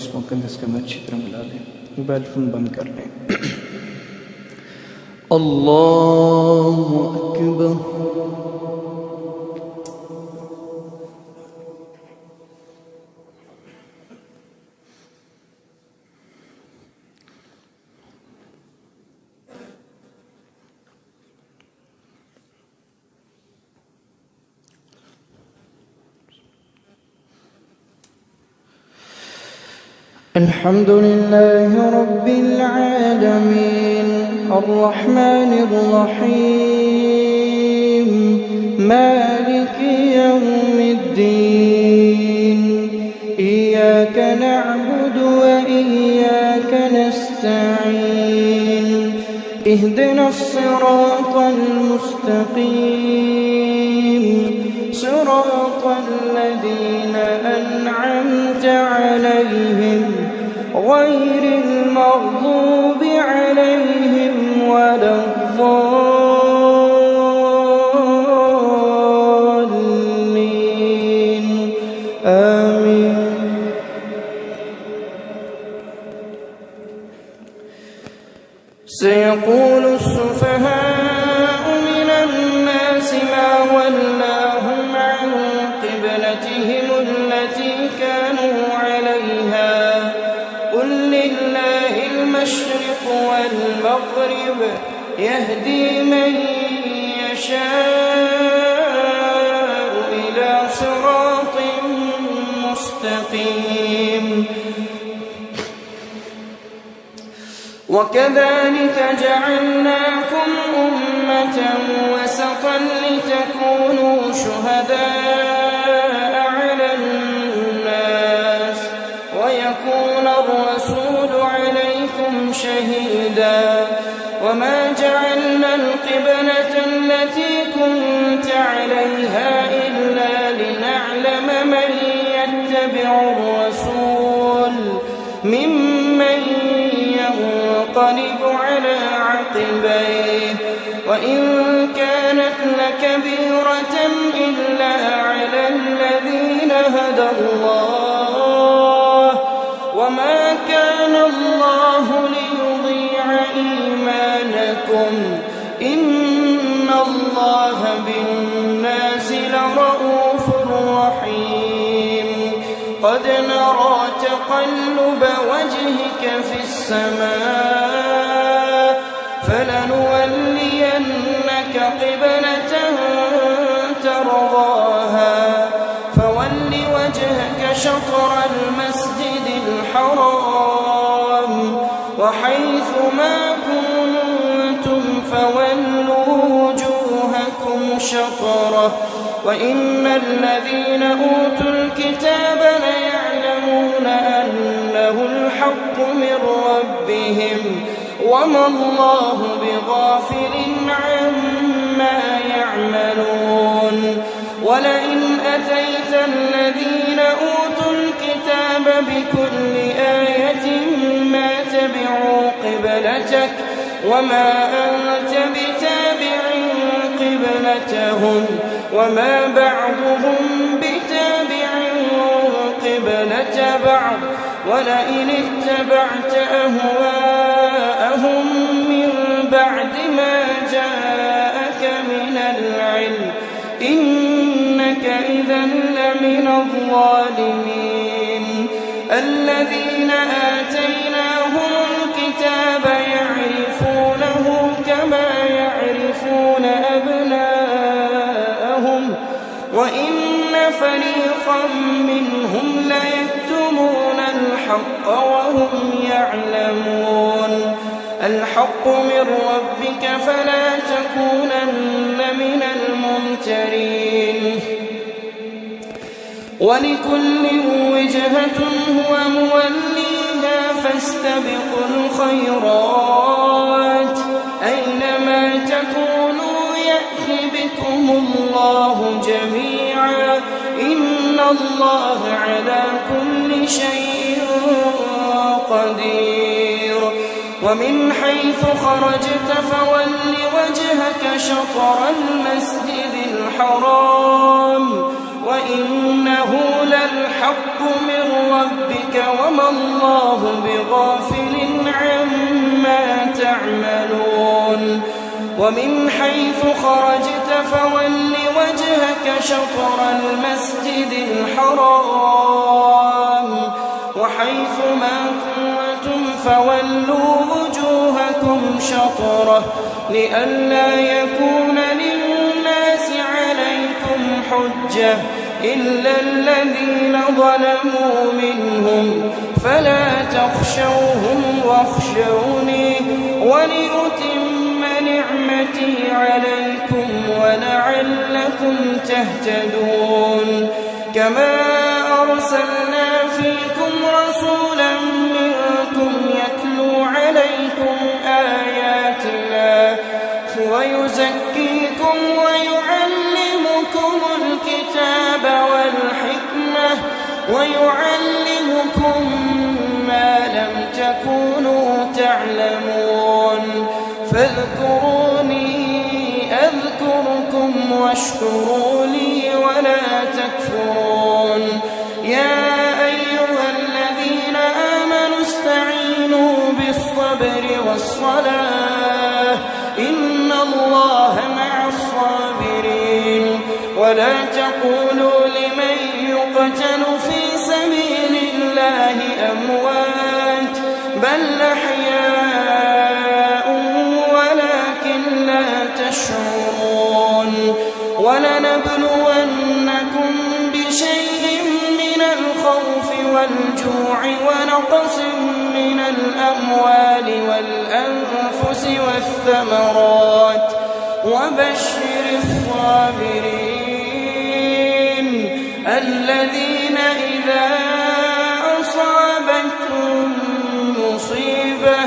इस मुकद्दस के अंदर अच्छी तरह मिला लें। मोबाइल फ़ोन बंद कर लें। अल्लाहु अकबर। الحمد لله رب العالمين الرحمن الرحيم مالك يوم الدين إياك نعبد وإياك نستعين اهدنا الصراط المستقيم صراط الذين أنعمت عليهم غير المغضوب عليهم ولا الضالين آمين. سيقول السفهاء من الناس ما ولاهم عن قبلتهم التي كانوا عليها قل لله المشرق والمغرب يهدي من يشاء إلى صراط مستقيم. وكذلك جعلناكم أمة وسطا لتكونوا شهداء على الناس ويكون الرسول عليكم شهيدا وما جعلنا القبلة التي كنت عليها إلا لنعلم من يتبع الرسول ممن ينقلب على عقبيه وإن كانت لكبيرة إلا على الذين هدى الله وما كان الله ليضيع إيمانكم إن الله بالناس لرءوف رحيم. قد نرى تقلب وجهك في السماء فلنولينك قبلة ترضاها فول وجهك شطر المسجد الحرام وحيث ما كنتم فولوا وجوهكم شطره وإن الذين أوتوا الكتاب ليعلمون أنه الحق من ربهم وما الله بغافل عما يعملون. ولئن أتيت الذين أوتوا الكتاب بكل آية ما تبعوا قبلتك وما أنت بتابع قبلتهم وما بعضهم بتابع قبلة بعض ولئن اتبعت أهواءهم من بعد ما جاءك من العلم إنك إذا لمن الظالمين. الذين آتيناهم الكتاب يعرفونه كما يعرفون أبناءهم وإن فريقا منهم ليكتمون الحق وهم يعلمون. الحق من ربك فلا تكونن من الممترين. ولكل وجهة هو موليها فاستبقوا الخيرات أينما تكونوا يأت بكم الله جميعا إن الله على كل شيء قدير. ومن حيث خرجت فول وجهك شطر المسجد الحرام وإنه للحق من ربك وما الله بغافل عما تعملون ومن حيث خرجت فول وجهك شطر المسجد الحرام وحيث ما كنتم فولوا وجوهكم شطره لئلا يكون للناس عليكم حجة إلا الذين ظلموا منهم فلا تخشوهم واخشوني ولأتم نعمتي عليكم ولعلكم تهتدون كما أرسلنا فيكم رسولا منكم يتلو عليكم آياتنا ويزكيكم ويعلمكم الكتاب والحكمة ويعلمكم ما لم تكونوا تعلمون فاذكروني أذكركم واشكروا لي ولا تكفرون يا أيها الذين آمنوا استعينوا بالصبر والصلاة إن الله مع الصابرين ولا تقولوا لمن يقتل في سبيل الله أموات بل أحياء ولكن لا تشعرون ولنبلونكم بشيء من الخوف والجوع ونقص من الأموال والأنفس والثمرات وبشر الصابرين الذين إذا أصابتهم مصيبة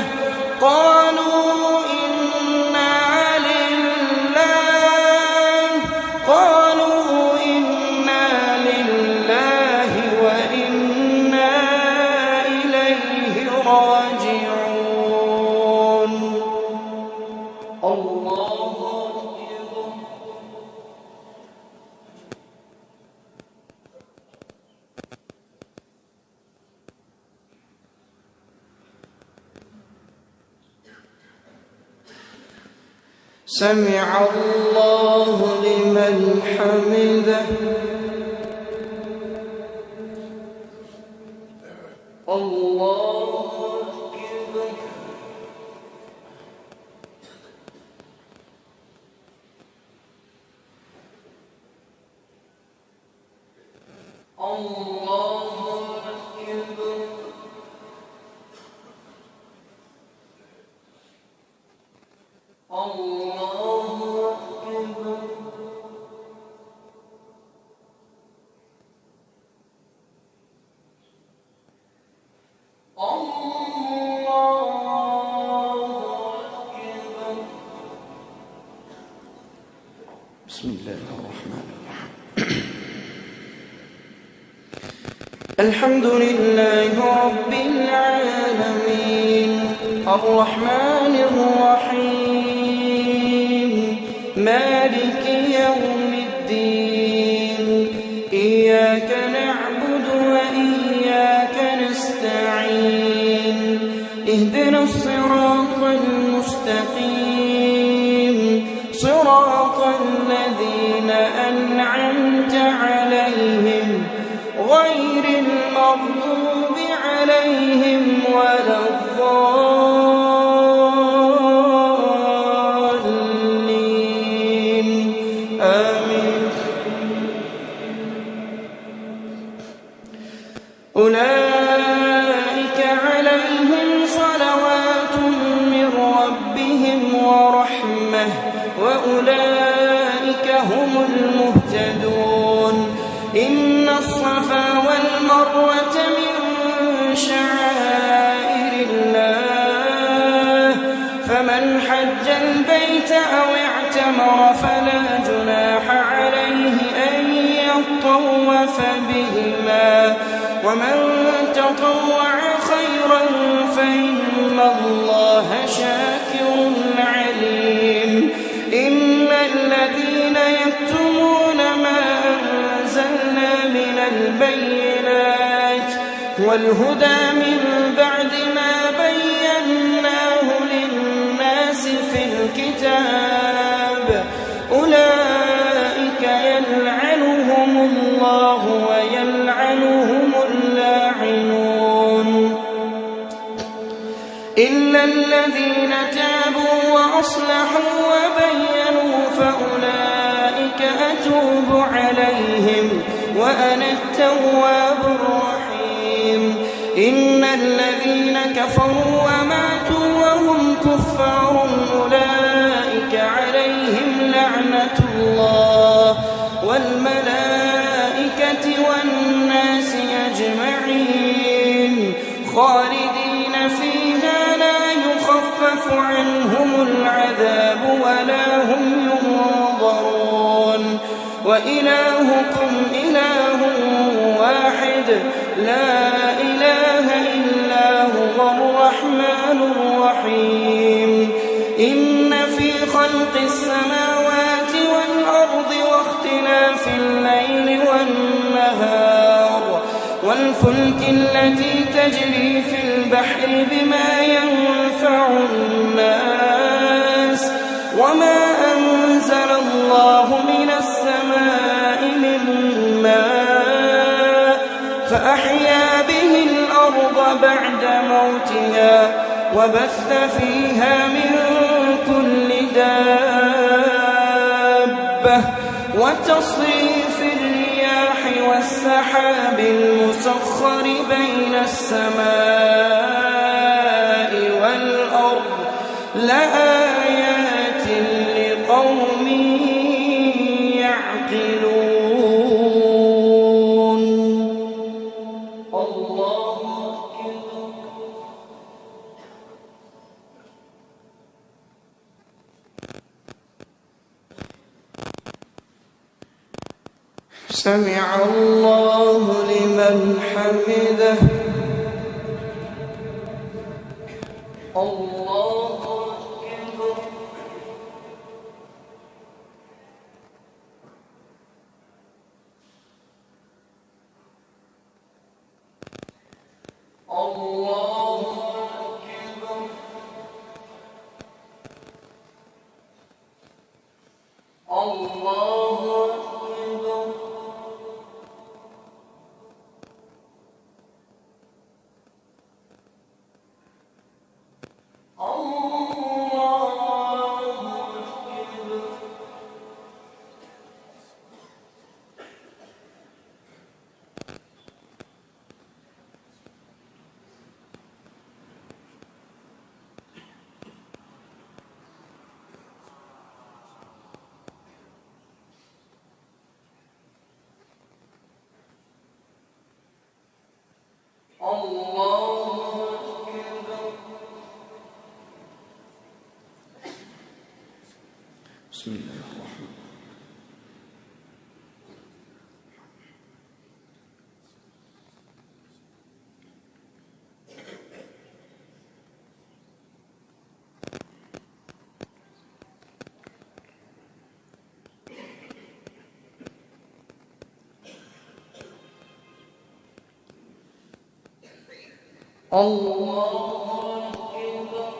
قالوا إنا لله وإنا إليه راجعون الله أكبر سمع الله لمن حمده الله أكبر الله أكبر الله أكبر بسم الله الرحمن الرحيم الحمد لله رب العالمين الرحمن الرحيم مالك يوم الدين إياك نعبد وإياك نستعين اهدنا الصراط المستقيم صراط الذين أنعمت عليهم غير المغضوب عليهم ولا الضالين آمين أولئك عليهم صلوات من ربهم ورحمة وأولئك هم المهتدون إن الصفا والمروة من شعائر الله فمن حج البيت أو اعتمر فلا جناح عليه أن يطوف بهما ومن تطوع خيرا فإن الله شاكر عليم إن الذين يكتمون ما أنزلنا والهدى من بعد ما بيناه للناس في الكتاب أولئك يلعنهم الله ويلعنهم اللاعنون إلا الذين تابوا وأصلحوا وبينوا فأولئك أتوب عليهم وأنا التواب الرحيم إن الذين كفروا وماتوا وهم كفار أولئك عليهم لعنة الله والملائكة والناس أجمعين خالدين فيها لا يخفف عنهم العذاب ولا هم ينظرون وإلهكم إله واحد لا إله إلا هو الرحمن الرحيم إن في خلق السماوات والأرض واختلاف الليل والنهار والفلك التي تجري في البحر بما ينفع الناس وما أنزل الله من السماء من ماء فأحيا به الأرض بعد موتها وبث فيها من كل دابة وتصريف الرياح والسحاب المسخر بين السماء والأرض لآيات لقوم يعقلون الله أكبر سمع الله لمن حمده الله أكبر الله أكبر الله أكبر بسم الله الرحمن الله أكبر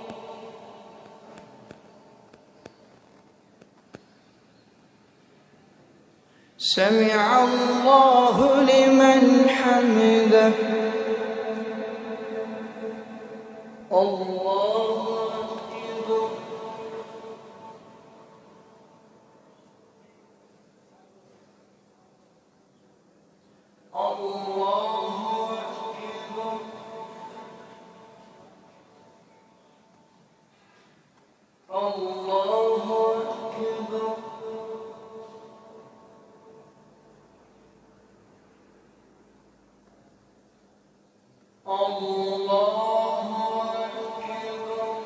سمع الله لمن حمده الله أكبر الله أكبر الله أكبر الله أكبر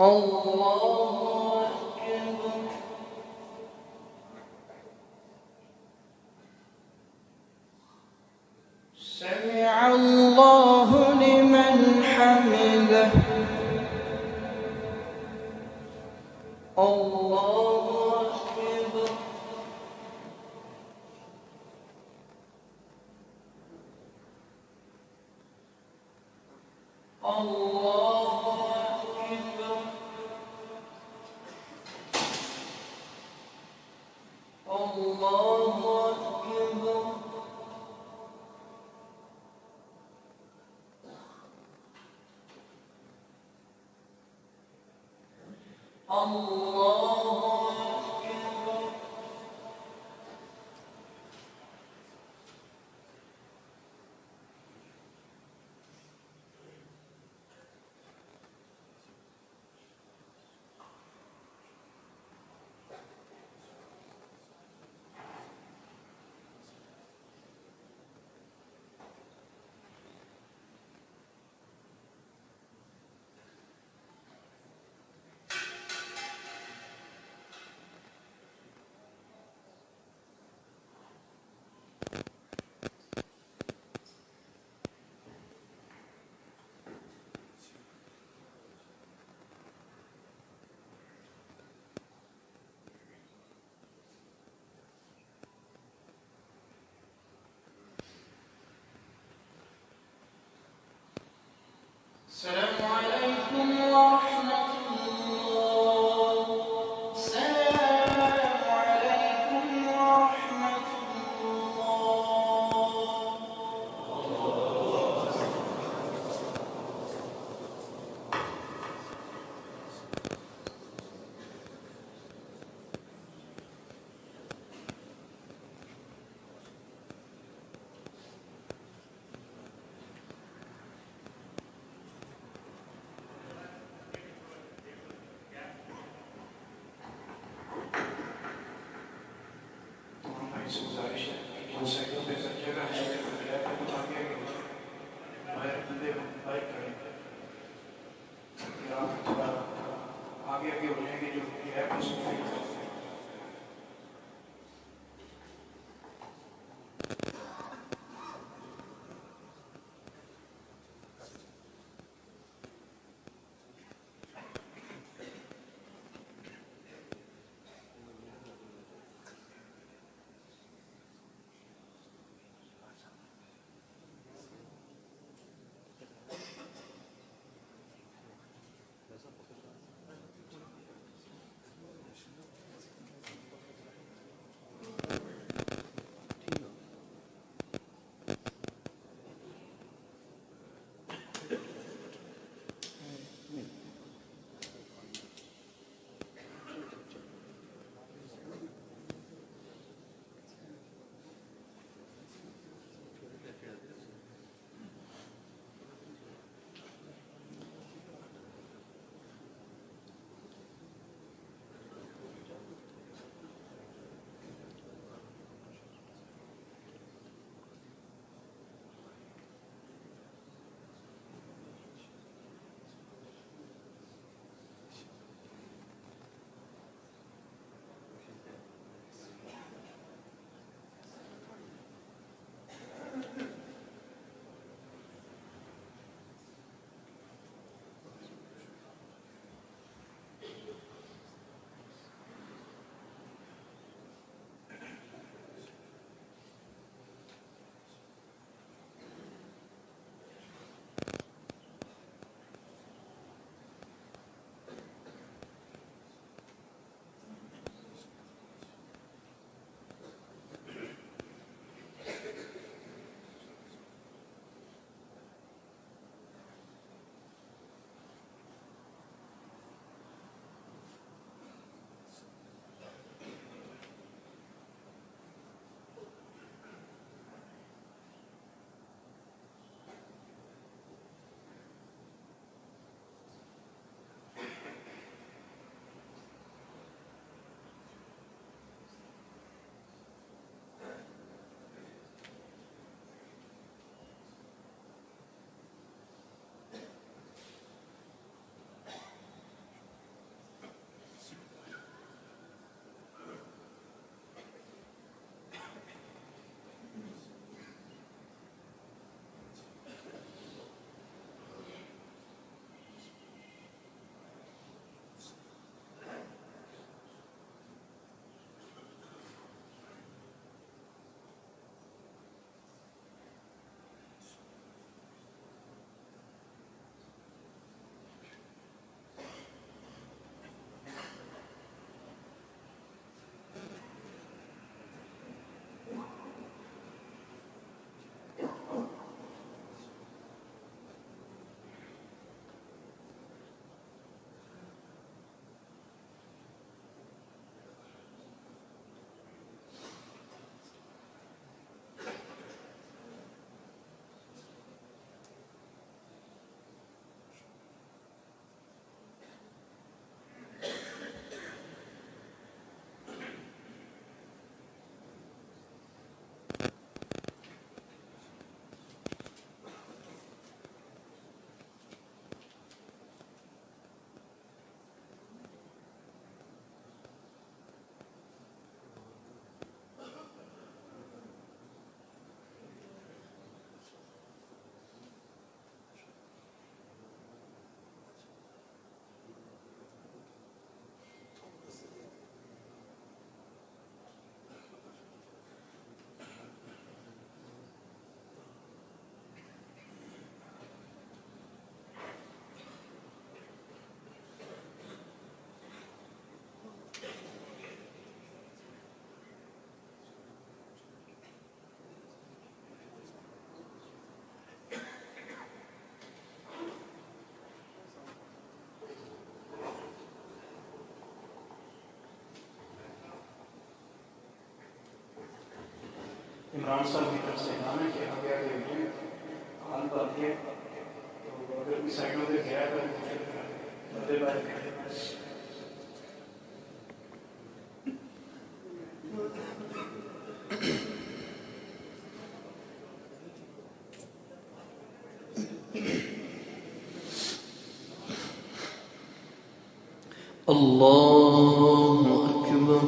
الله أكبر. سمع الله لمن حمده. الله أكبر. الله أكبر. الله أكبر. الله أكبر. السلام عليكم ورحمة الله. السلام عليكم ورحمة الله. आगे आगे हो जाएंगे जो है इमरान साहब की तरफ से ऐलान है कि आगे आगे उठे हाल बात ये तो अगर कोई साइडों पे गया करें तो फिर बदले बात करें الله أكبر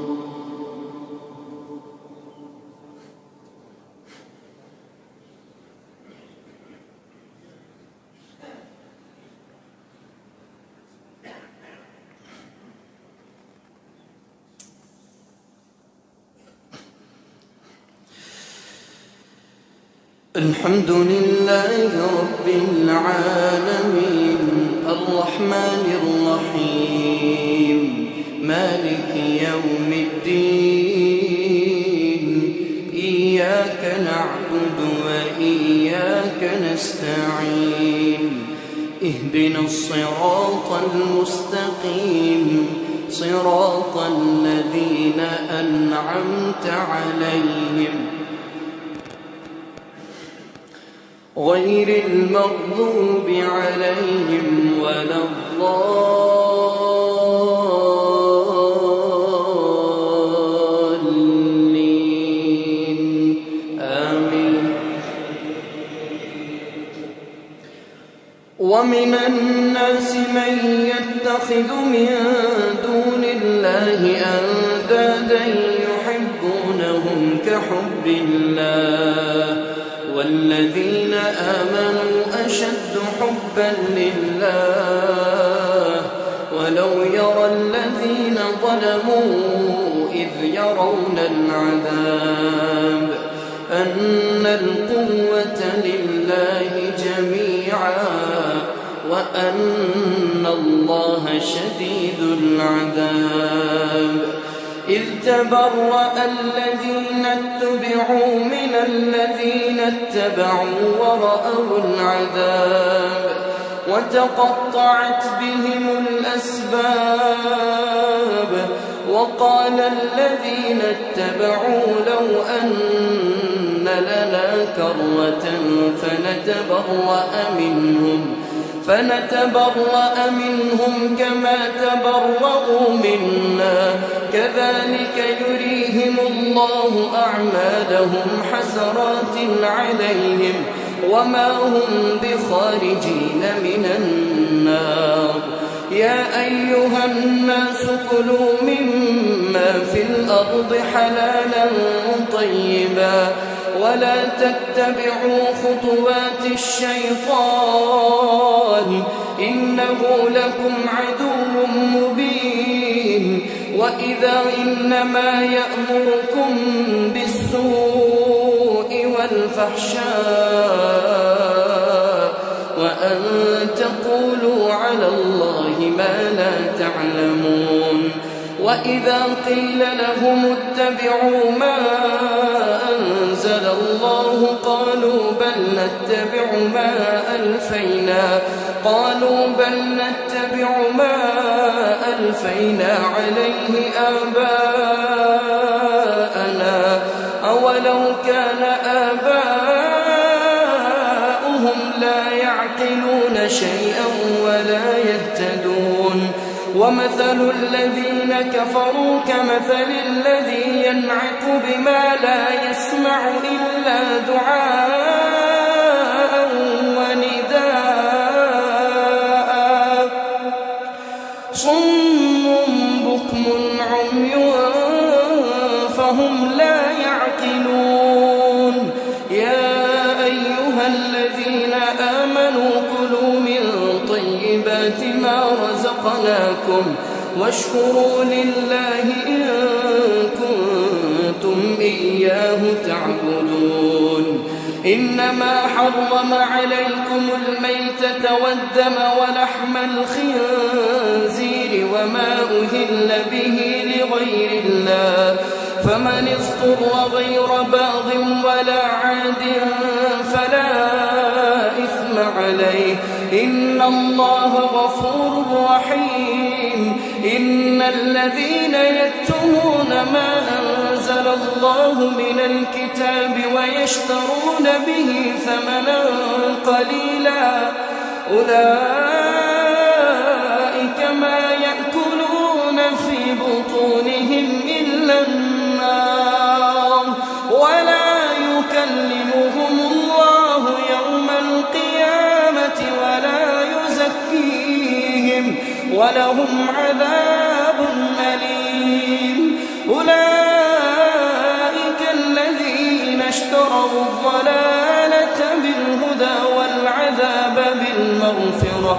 الحمد لله رب العالمين الرحمن الرحيم مالك يوم الدين إياك نعبد وإياك نستعين اهدنا الصراط المستقيم صراط الذين أنعمت عليهم غير المغضوب عليهم ولا الضالين آمين. ومن الناس من يتخذ من دون الله أندادا يحبونهم كحب الله والذين آمنوا أشد حبا لله ولو يرى الذين ظلموا إذ يرون العذاب أن القوة لله جميعا وأن الله شديد العذاب إذ تبرأ الذين اتبعوا من الذين اتبعوا ورأوا العذاب وتقطعت بهم الأسباب وقال الذين اتبعوا لو أن لنا كرة فنتبرأ منهم كما تبرأوا منا كذلك يريهم الله أعمالهم حسرات عليهم وما هم بخارجين من النار. يا أيها الناس كلوا مما في الأرض حلالا طيبا ولا تتبعوا خطوات الشيطان إنه لكم عدو مبين إنما يأمركم بالسوء والفحشاء وأن تقولوا على الله ما لا تعلمون. وإذا قيل لهم اتبعوا ما أنزل الله قالوا بل نتبع ما ألفينا عليه آباءنا أولو كان آباؤهم لا يعقلون شيئا ولا يهتدون. ومثل الذين كفروا كمثل الذي ينعق بما لا يسمع إلا دعاء ونداء صم بكم عمي فهم لا يعقلون. يا أيها الذين آمنوا كلوا من طيبات ما رزقناكم واشكروا لله إن كنتم إياه تعبدون. إنما حرم عليكم الميتة والدم ولحم الخنزير وما أهل به لغير الله فمن اضطر غير باغ ولا عاد فلا إثم عليه إن الله غفور رحيم. إن الذين يكتمون ما أنزل الله من الكتاب ويشترون به ثمنا قليلا أولئك ما يأكلون في بطونهم إلا النار ولا يكلمهم الله يوم القيامة ولا يزكيهم ولهم عذاب أليم أولئك الذين اشتروا الضلالة بالهدى والعذاب بالمغفرة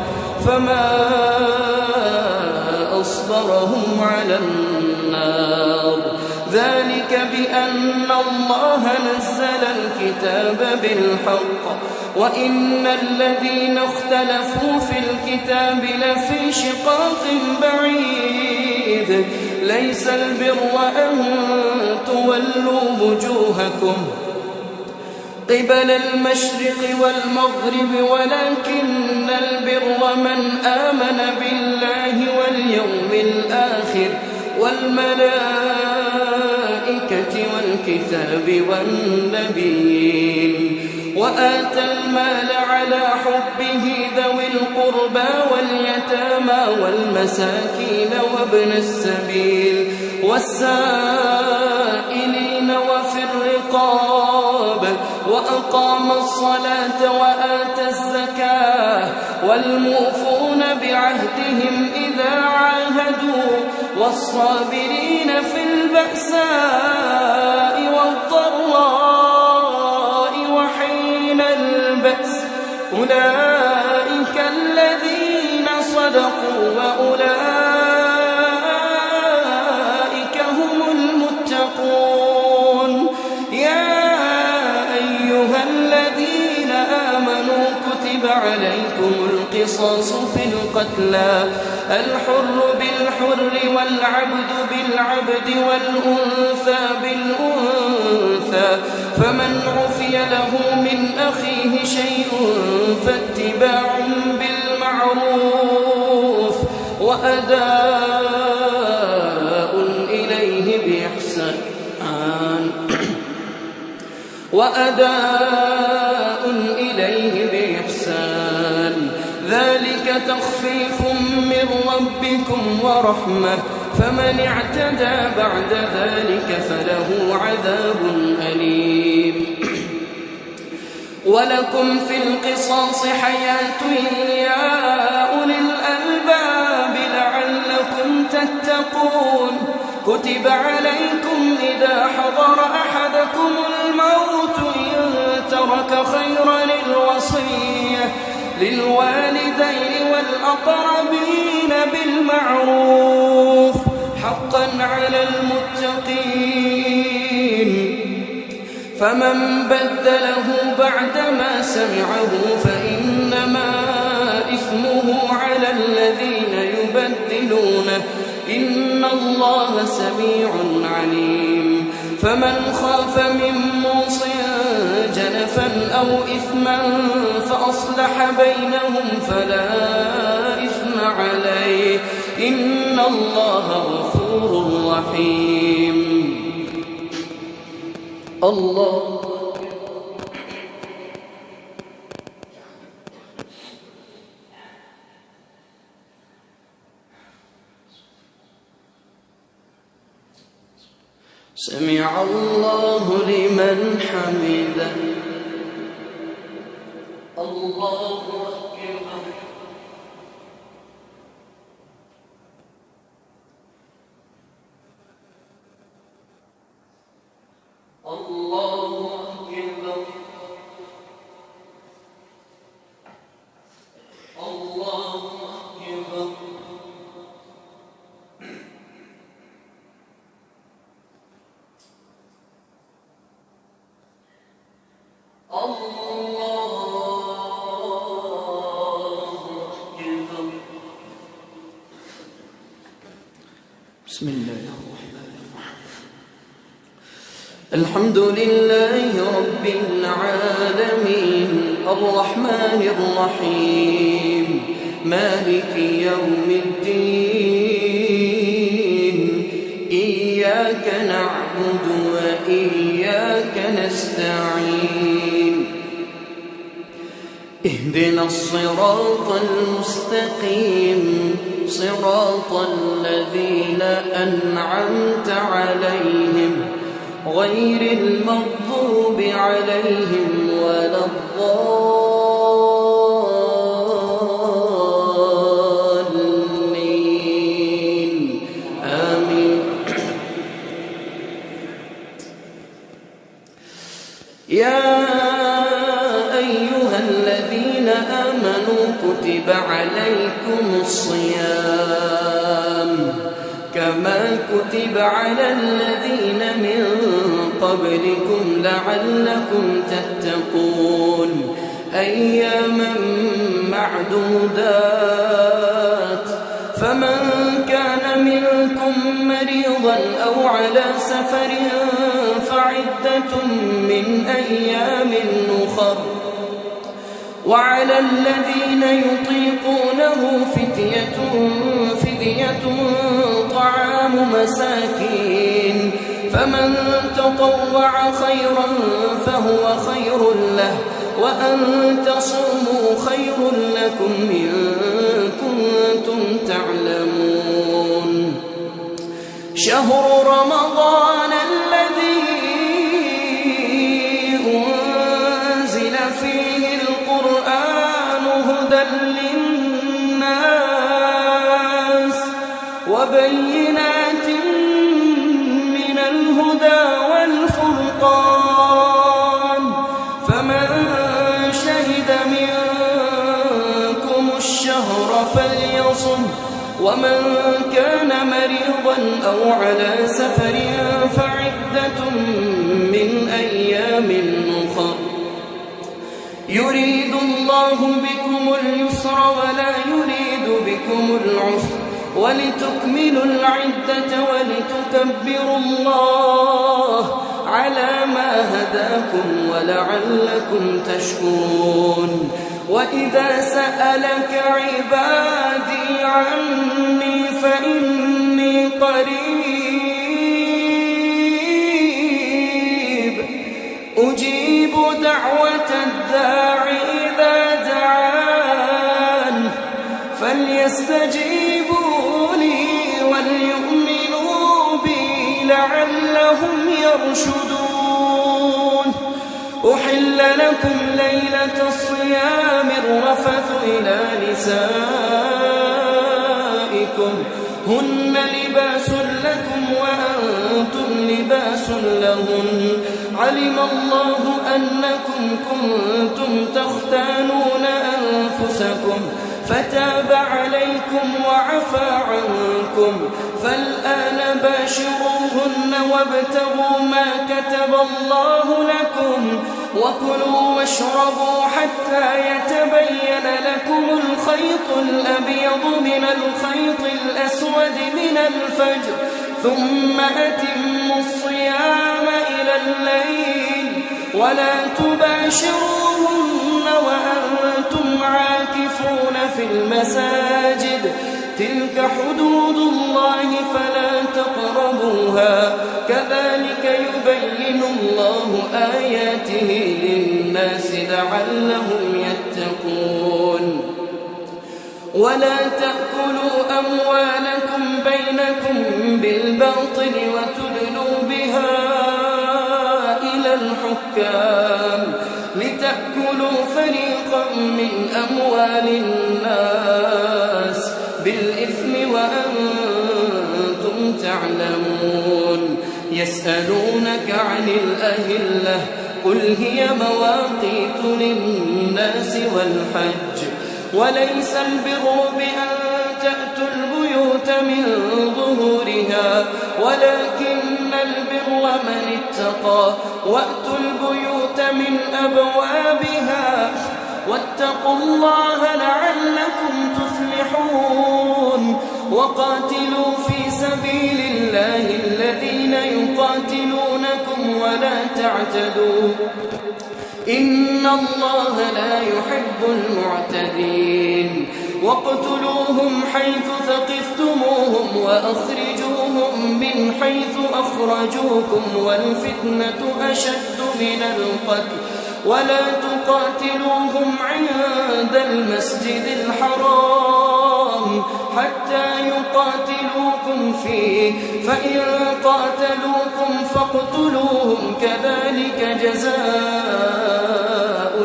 فما أصبرهم على النار ذلك بأن الله نزل الكتاب بالحق وإن الذين اختلفوا في الكتاب لفي شقاق بعيد ليس البر أن تولوا وجوهكم قبل المشرق والمغرب ولكن البر من آمن بالله واليوم الآخر والملائكة والكتاب والنبيين وآتى المال على حبه ذوي القربى واليتامى والمساكين وابن السبيل والسائلين وفي الرقاب وأقام الصلاة وآتى الزكاة والموفون بعهدهم إذا عاهدوا والصابرين في البأساء والضراء وحين البأس أولئك الذين صدقوا وأولئك هم المتقون يا أيها الذين آمنوا كتب عليكم القصاص في القتلى الحر بالحر والعبد بالعبد والأنثى بالأنثى فمن عفي له من أخيه شيء فاتباع بالمعروف وأداء إليه بإحسان ذلك تخفيف من ربكم ورحمة فمن اعتدى بعد ذلك فله عذاب أليم ولكم في القصاص حياة يا أولي الألباب لعلكم تتقون كتب عليكم إذا حضر أحدكم الموت إن ترك خيرا الوصية للوالدين والأقربين بالمعروف حقا على المتقين فمن بدله بعدما سمعه فإنما إثمه على الذين يبدلونه إن الله سميع عليم فمن خاف من موصٍ جنفا أو إثما فأصلح بينهم فلا إثم عليه إن الله غفور رحيم الله سمع الله لمن حمده الله أكبر الله أكبر الله أكبر بسم الله الرحمن الرحيم الحمد لله رب العالمين الرحمن الرحيم مالك يوم الدين إياك نعبد نعبد وإياك نستعين اهدنا الصراط المستقيم صراط الذين أنعمت عليهم غير المغضوب عليهم ولا الضالين آمين. يا أيها الذين آمنوا كتب عليكم الصيام كما كتب على الذين من قبلكم لعلكم تتقون أياما معدودات فمن كان منكم مريضا أو على سفر فعدة من أيام أخر وعلى الذين يطيقونه فدية طعام مساكين فمن تطوع خيرا فهو خير له وأن تصوموا خير لكم إن كنتم تعلمون شهر رمضان الذي أنزل فيه القرآن هدى للناس وبينات من الهدى والفرقان فمن شهد منكم الشهر فليصم ومن كان مريضا أو على سفر فعدة من أيام أخر يريد الله بكم اليسر ولا يريد بكم العسر ولتكملوا العدة ولتكبروا الله على ما هداكم ولعلكم تشكرون وإذا سألك عبادي عني فإني قريب أجيب دعوة الداع إذا دعان فليستجيبوا لي وليؤمنوا بي لعلهم يرشدون أحل لكم ليلة الصيام الرفث إلى نسائكم هن لباس لكم وأنتم لباس لهن علم الله أنكم كنتم تختانون أنفسكم فتاب عليكم وعفى عنكم فالآن باشروهن وابتغوا ما كتب الله لكم وكلوا واشربوا حتى يتبين لكم الخيط الأبيض من الخيط الأسود من الفجر ثم أتموا الصيام إلى الليل ولا تباشروهن وأنتم عاكفون في المساجد تلك حدود الله فلا تقربوها كذلك يبين الله آياته للناس لعلهم يتقون ولا تأكلوا أموالكم بينكم بالباطل وتدلوا بها إلى الحكام لتأكلوا فريقا من أموال الناس بالإثم وأنتم تعلمون يسألونك عن الأهلة قل هي مواقيت للناس والحج وليس البر بأن تأتوا البيوت من ظهورها ولكن البر من اتقى وأتوا البيوت من أبوابها واتقوا الله لعلكم تفلحون وقاتلوا في سبيل الله الذين يقاتلونكم ولا تعتدوا إن الله لا يحب المعتدين واقتلوهم حيث ثقفتموهم وأخرجوهم من من حيث أخرجوكم والفتنة أشد من القتل ولا تقاتلوهم عند المسجد الحرام حتى يقاتلوكم فيه فإن قاتلوكم فاقتلوهم كذلك جزاء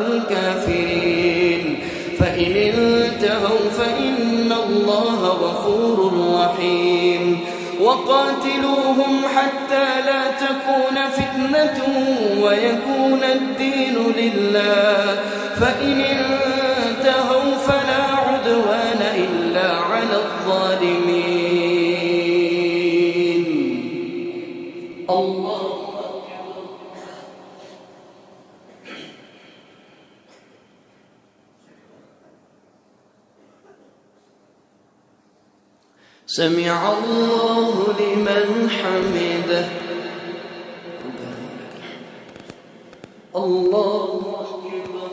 الكافرين فإن انتهوا فإن الله غفور رحيم وقاتلوهم حتى لا تكون فتنة ويكون الدين لله فإن انتهوا فلا عدوان إلا على الظالمين. الله سمع الله لمن حمده. الله أكبر.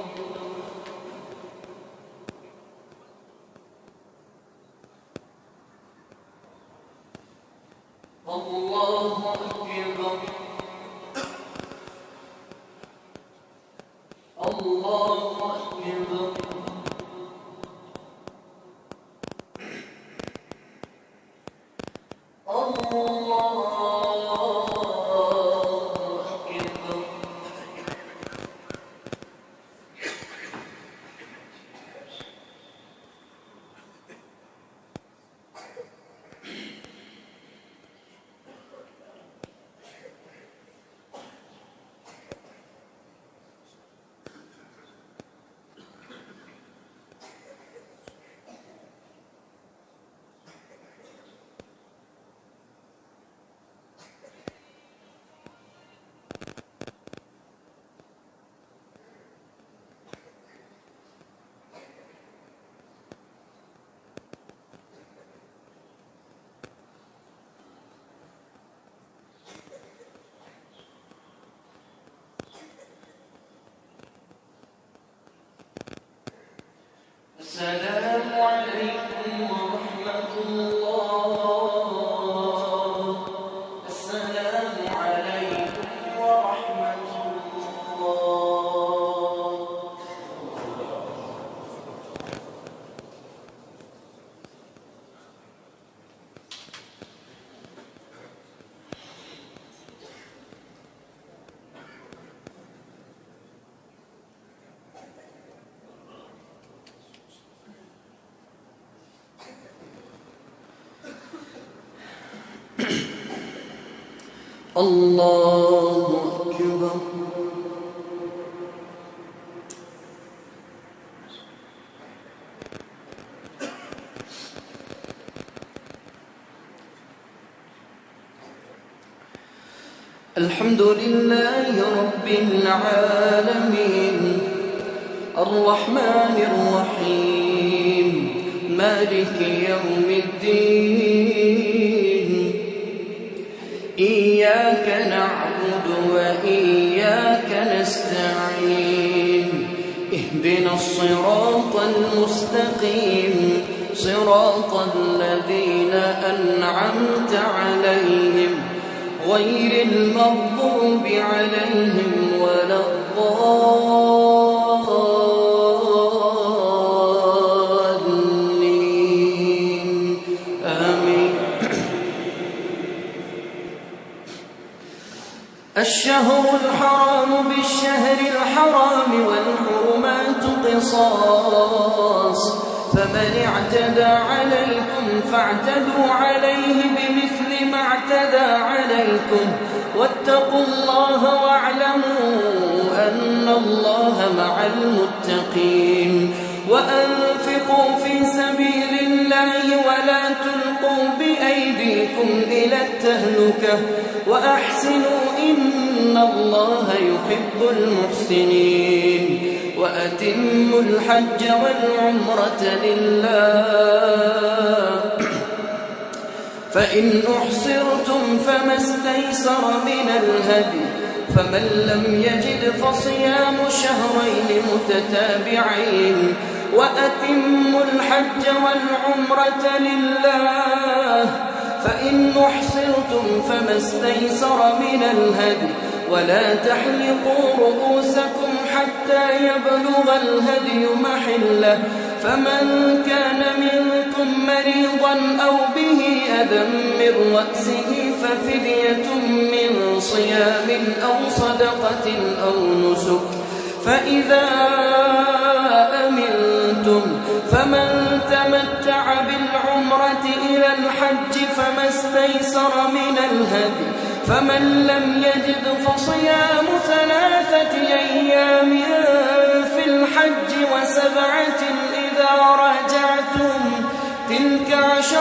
الله أكبر. الله أكبر. السلام عليكم ورحمة الله. السلام عليكم ورحمة الله. الله أكبر. الحمد لله رب العالمين الرحمن الرحيم مالك يوم الدين إياك نعبد وإياك نستعين اهدنا الصراط المستقيم صراط الذين أنعمت عليهم غير المغضوب عليهم ولا الضالين آمين. الشهر الحرام بالشهر الحرام والحرمات قصاص فمن اعتدى عليكم فاعتدوا عليه بمثل ما اعتدى عليكم واتقوا الله واعلموا أن الله مع المتقين وأنفقوا في سبيل الله ولا تلقوا بأيديكم إلى التهلكة وأحسنوا إن الله يحب المحسنين وأتموا الحج والعمرة لله فإن أحصرتم فما استيسر من الهدي فمن لم يجد فصيام شهرين متتابعين وأتموا الحج والعمرة لله فإن أحصرتم فما استيسر من الهدي ولا تحلقوا رؤوسكم حتى يبلغ الهدي محله فمن كان منكم مريضا أو به أذى من رأسه ففدية من صيام أو صدقة أو نسك فإذا أمنتم فمن تمتع بالعمرة إلى الحج فما استيسر من الهدي فمن لم يجد فصيام 3 أيام في الحج و7 إذا رجعتم تلك 10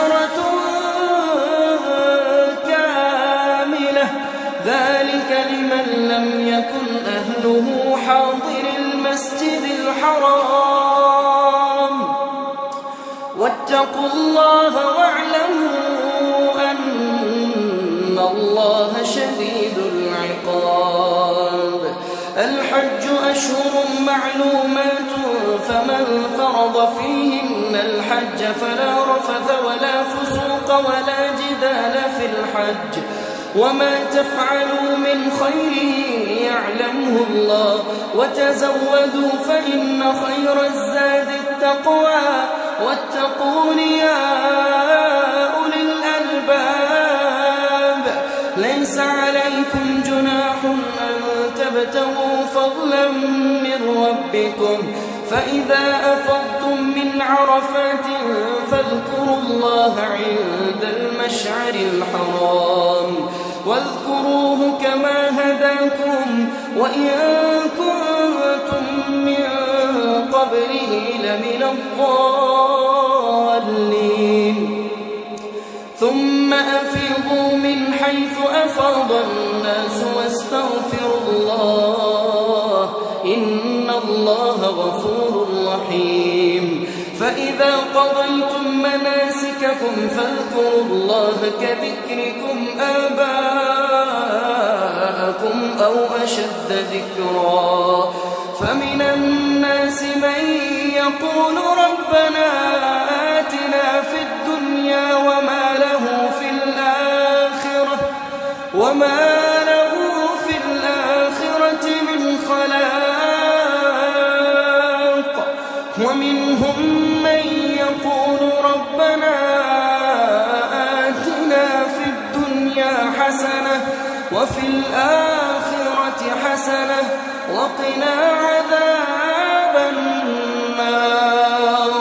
كاملة ذلك لمن لم يكن أهله حاضر المسجد الحرام واتقوا الله واعلموا أن الله شديد العقاب الحج أشهر معلومات فمن فرض فيهن الحج فلا رفث ولا فسوق ولا جدال في الحج وما تفعلوا من خير يعلمه الله وتزودوا فإن خير الزاد التقوى واتقون يا أولي الألباب ليس عليكم جناح أن تبتغوا فضلا من ربكم فإذا أفضتم من عرفات فاذكروا الله عند المشعر الحرام واذكروه كما هداكم وإن كنتم من قبله لمن الضالين ثم أفيضوا من حيث أفاض الناس واستغفروا الله إن الله غفور رحيم فإذا قضيتم مناسككم فاذكروا الله كذكركم آباءكم أو أشد ذكرا فمن الناس من يقول ربنا آتنا في الدنيا وما له في الآخرة من خلاق ومنهم من يقول ربنا آتنا في الدنيا حسنة وفي الآخرة حسنة وقنا عذاب النار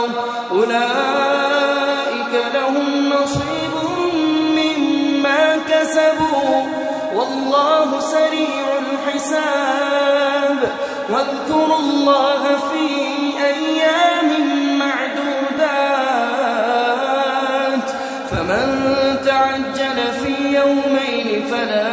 أولئك لهم نصيب مما كسبوا والله سريع الحساب واذكروا الله في أيام معدودات فمن تعجل في يومين فلا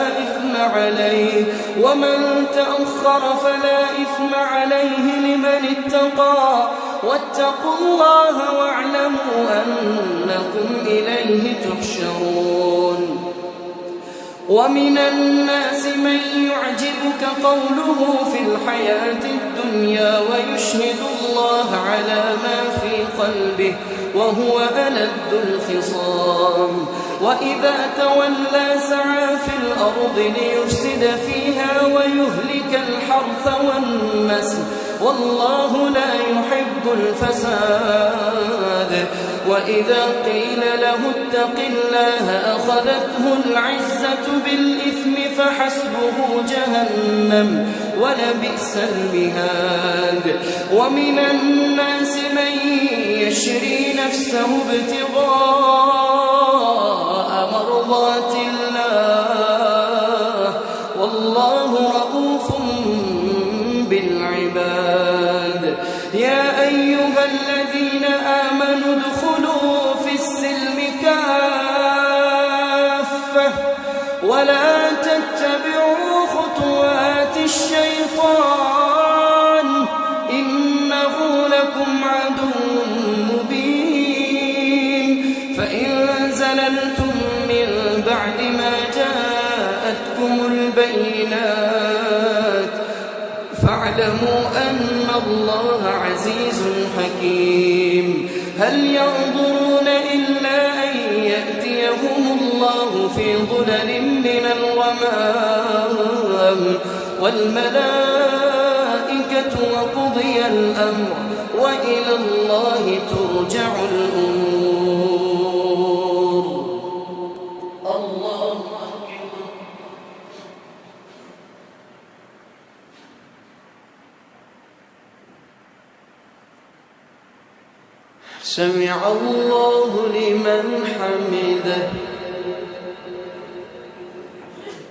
إثم عليه ومن تأخر فلا إثم عليه لمن اتقى واتقوا الله واعلموا أنكم إليه تحشرون ومن الناس من يعجبك قوله في الحياة الدنيا ويشهد الله على ما في قلبه وهو ألد الخصام وإذا تولى سعى في الأرض ليفسد فيها ويهلك الحرث والنسل والله لا يحب الفساد وإذا قيل له اتق الله أخذته العزة بالإثم فحسبه جهنم ولبئس المهاد ومن الناس من يشري نفسه ابتغاء مرضات الله والله رؤوف بالعباد يا أيها الذين آمنوا ادخلوا في السلم كافة ولا تتبعوا خطوات الشيطان إنه لكم عدو مبين فإن زللتم من بعد ما جاءتكم البينات فاعلموا أن الله عزيز حكيم هل ينظرون إلا أن يأتيهم الله في ظلل من الغمام والملائكة وقضي الأمر وإلى الله ترجع الأمور. الله أكبر. سمع الله لمن حمده.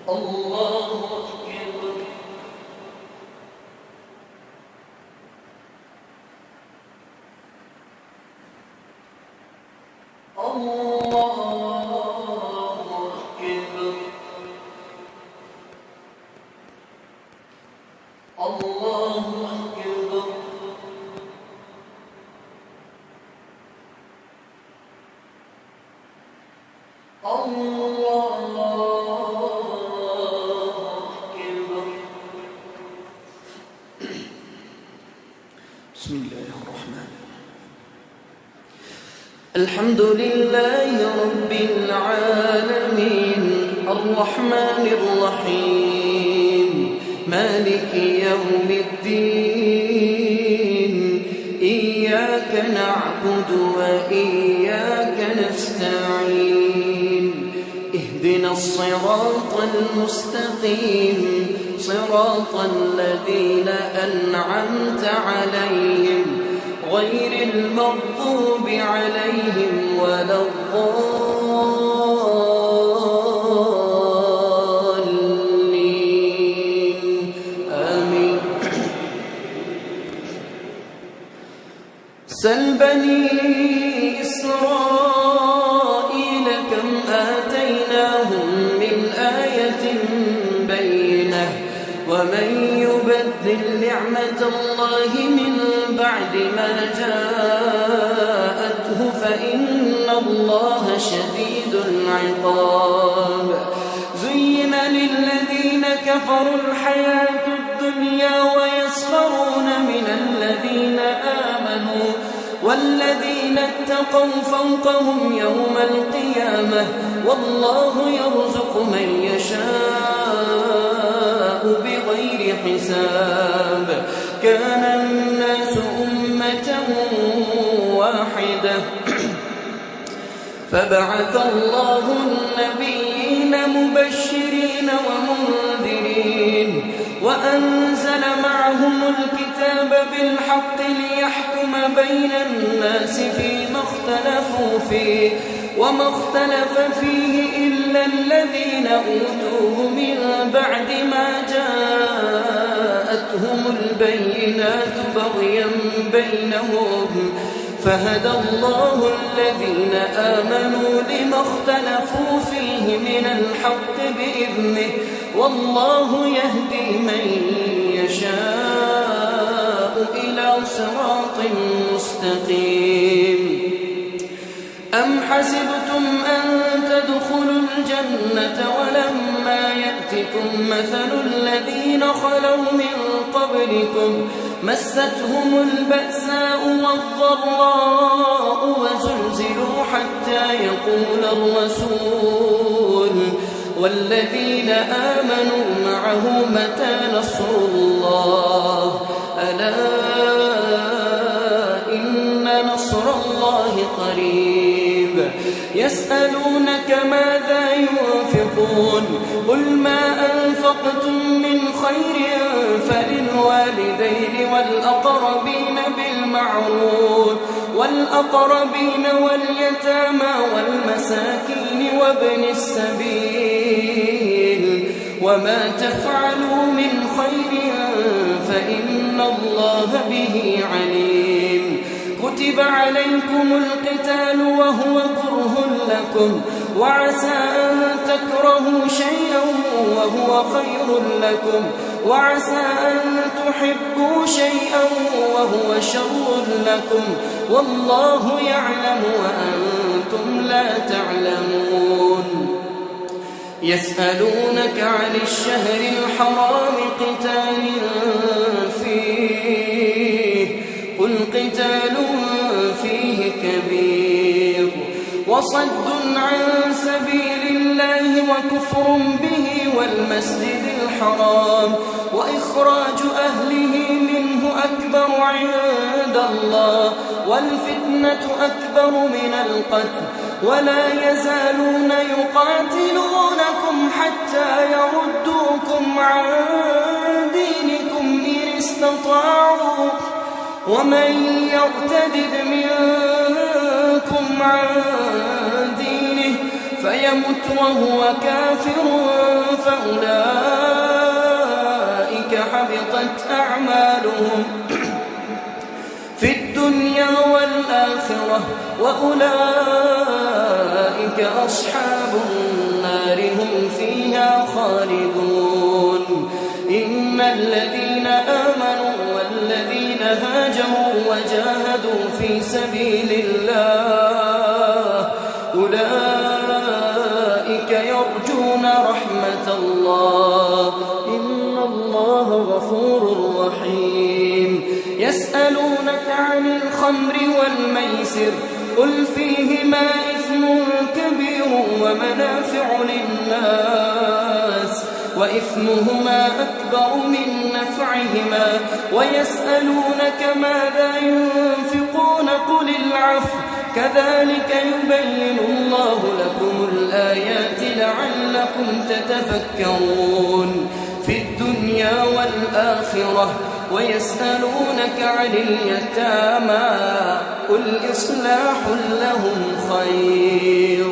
الله أكبر. الله أكبر. الله أكبر. بسم الله الرحمن الحمد لله رب العالمين الرحمن الرحيم مالك يوم الدين إياك نعبد وإياك نستعين اهدنا الصراط المستقيم صراط الذين أنعمت عليهم غير المغضوب عليهم ولا الضالين آمين. سل بني إسرائيل كم آتيناهم من آية بينة ومن يبدل نعمة الله من بعد ما جاءته فإن الله شديد العقاب. زين للذين كفروا الحياة الدنيا ويسخرون من الذين آمنوا والذين اتقوا فوقهم يوم القيامة والله يرزق من يشاء بغير حساب. كان الناس أمة واحدة فبعث الله النبيين مبشرين ومنذرين وأنزل معهم الكتاب بالحق ليحكم بين الناس فيما اختلفوا فيه وما اختلف فيه إلا الذين أوتوه من بعد ما جاءتهم البينات بغيا بينهم فهدى الله الذين آمنوا لما اختلفوا فيه من الحق بإذنه والله يهدي من يشاء إلى صراط مستقيم. أم حسبتم أن تدخلوا الجنة ولما يأتكم مثل الذين خلوا من قبلكم مستهم البأساء والضراء وزلزلوا حتى يقول الرسول والذين آمنوا معه متى نصر الله ألا إن نصر الله قريب. يسألونك ماذا ينفقون قل ما أنفقتم من خير فللوالدين والأقربين واليتامى والمساكين وابن السبيل وما تفعلوا من خير فإن الله به عليم. كتب عليكم القتال وهو كره لكم وعسى أن تكرهوا شيئا وهو خير لكم وعسى أن تحبوا شيئا وهو شر لكم والله يعلم وأنتم لا تعلمون. يسألونك عن الشهر الحرام قتال فيه قل قتال فيه كبير وصد عن سبيل الله وكفر به والمسجد الحرام وإخراج أهله منه أكبر عند الله والفتنة أكبر من القتل ولا يزالون يقاتلونكم حتى يردوكم عن دينكم إن استطاعوا ومن يرتد منكم عن دينه فيمت وهو كافر فأولئك حبطت أعمالهم في الدنيا والآخرة وأولئك أصحاب النار هم فيها خالدون إن الذين آمنوا والذين هاجروا وجاهدوا في سبيل الله أولئك يرجون رحمة الله إن الله غفور رحيم يسألونك عن الخمر والميسر قل فيهما إثم كبير ومنافع للناس وإثمهما أكبر من نفعهما ويسألونك ماذا ينفقون قل العفو كذلك يبين الله لكم الآيات لعلكم تتفكرون في الدنيا والآخرة ويسألونك عن اليتامى قل إصلاح لهم خير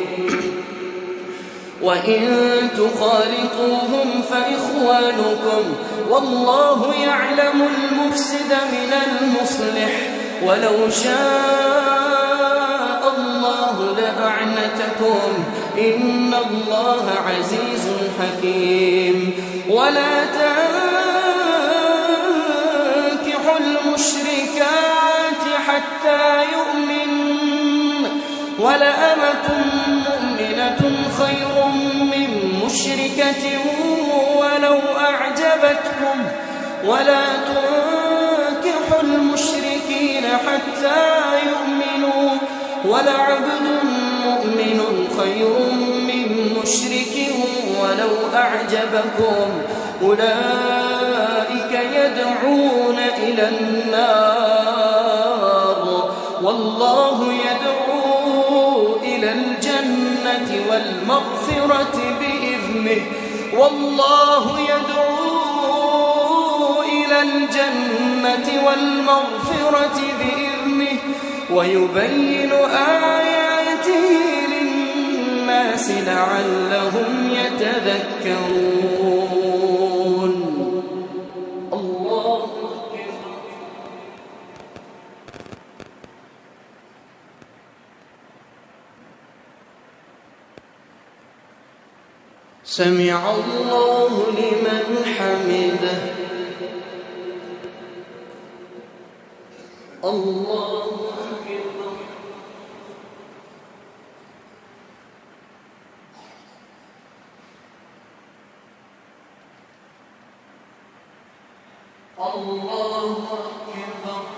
وإن تخالطوهم فإخوانكم والله يعلم المفسد من المصلح ولو شاء الله لأعنتكم إن الله عزيز حكيم ولا تنكحوا المشركات حتى يؤمن ولأمة مؤمنة خير من مشركة ولو أعجبتكم ولا تنكحوا المشركين حتى يؤمنوا ولعبد مؤمن خير من مشرك ولو أعجبكم أولئك يدعون إلى النار والله يدعو إلى الجنة والمغفرة بإذنه والله يدعو إلى الجنة والمغفرة بإذنه ويبين آياته للناس لعلهم يتذكرون الله سمع الله لمن حمده الله أكبر الله أكبر